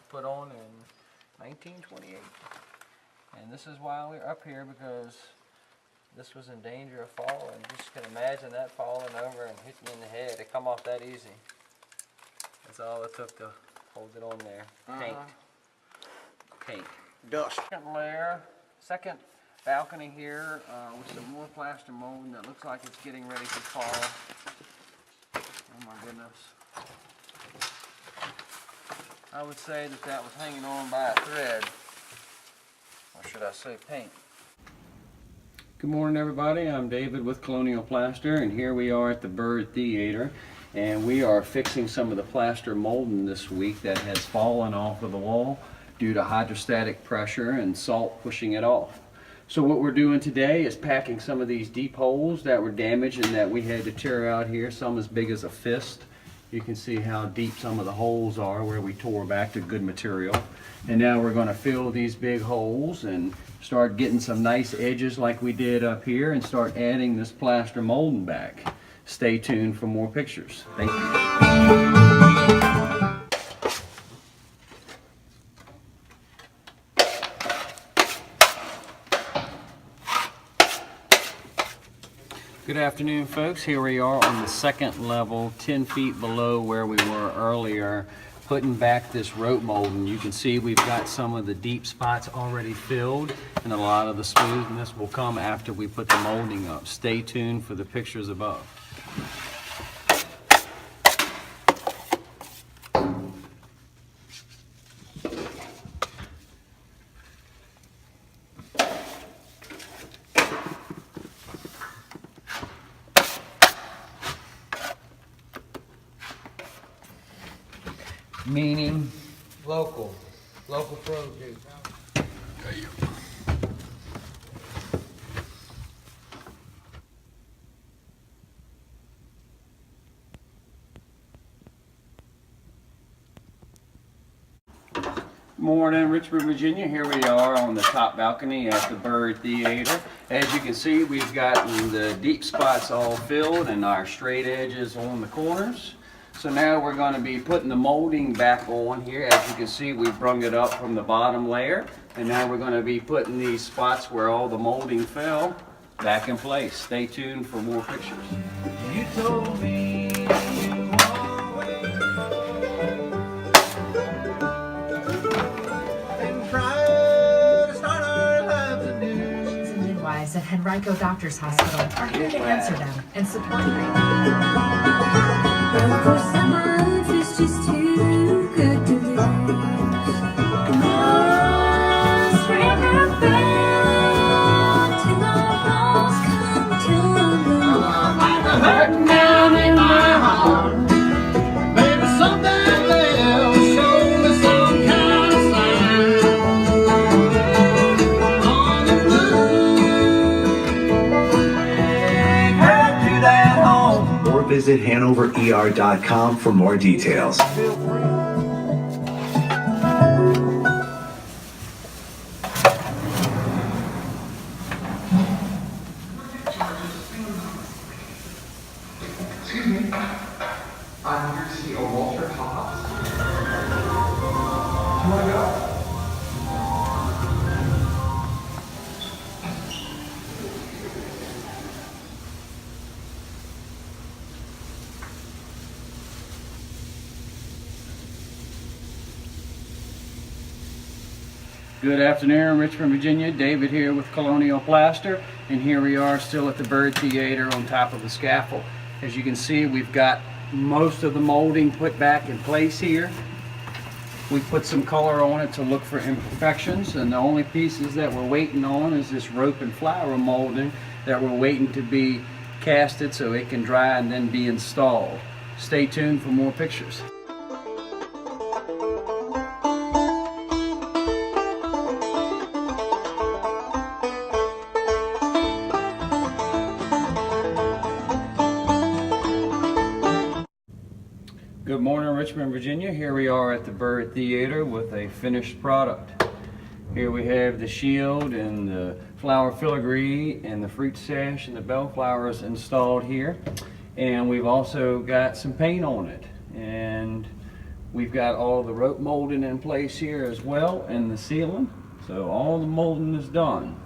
put on in 1928. And this is why we're up here, because this was in danger of falling. You just can imagine that falling over and hitting you in the head. It come off that easy. That's all it took to hold it on there. Paint. Paint. Dust. Second layer, second balcony here with some more plaster molding that looks like it's getting ready to fall. Oh my goodness. I would say that that was hanging on by a thread. Or should I say paint? Good morning, everybody. I'm David with Colonial Plaster, and here we are at the Byrd Theater, and we are fixing some of the plaster molding this week that has fallen off of the wall due to hydrostatic pressure and salt pushing it off. So what we're doing today is packing some of these deep holes that were damaged and that we had to tear out here, some as big as a fist. You can see how deep some of the holes are where we tore back to good material. And now we're going to fill these big holes and start getting some nice edges like we did up here and start adding this plaster molding back. Stay tuned for more pictures. Thank you. Good afternoon, folks. Here we are on the second level, 10 feet below where we were earlier, putting back this rope molding. You can see we've got some of the deep spots already filled, and a lot of the smoothness will come after we put the molding up. Stay tuned for the pictures above. Meaning local produce. Morning, Richmond, Virginia. Here we are on the top balcony at the Byrd Theater. As you can see, we've gotten the deep spots all filled and our straight edges on the corners. So now we're going to be putting the molding back on here. As you can see, we brung it up from the bottom layer, and now we're going to be putting these spots where all the molding fell back in place. Stay tuned for more pictures. You told me you always and try to start our lives anew. The midwives at Henrico Doctors Hospital are here to answer them and support them. But for some life is just too good to live. Must remember till our walls come tumbling. Hurt down in my heart. Maybe someday they'll show me some kind of sign on the blue. Take her to that home. Or visit HanoverER.com for more details. Excuse me, I'm here to see a Walter Hobbs. Do you want to go? Good afternoon, Richmond, Virginia. David here with Colonial Plaster, and here we are still at the Byrd Theater on top of the scaffold. As you can see, we've got most of the molding put back in place here. We put some color on it to look for imperfections, and the only pieces that we're waiting on is this rope and flower molding that we're waiting to be casted so it can dry and then be installed. Stay tuned for more pictures. Good morning, Richmond, Virginia. Here we are at the Byrd Theater with a finished product. Here we have the shield and the flower filigree and the fruit sash and the bellflowers installed here. And we've also got some paint on it. And We've got all the rope molding in place here as well, and the ceiling. So all the molding is done.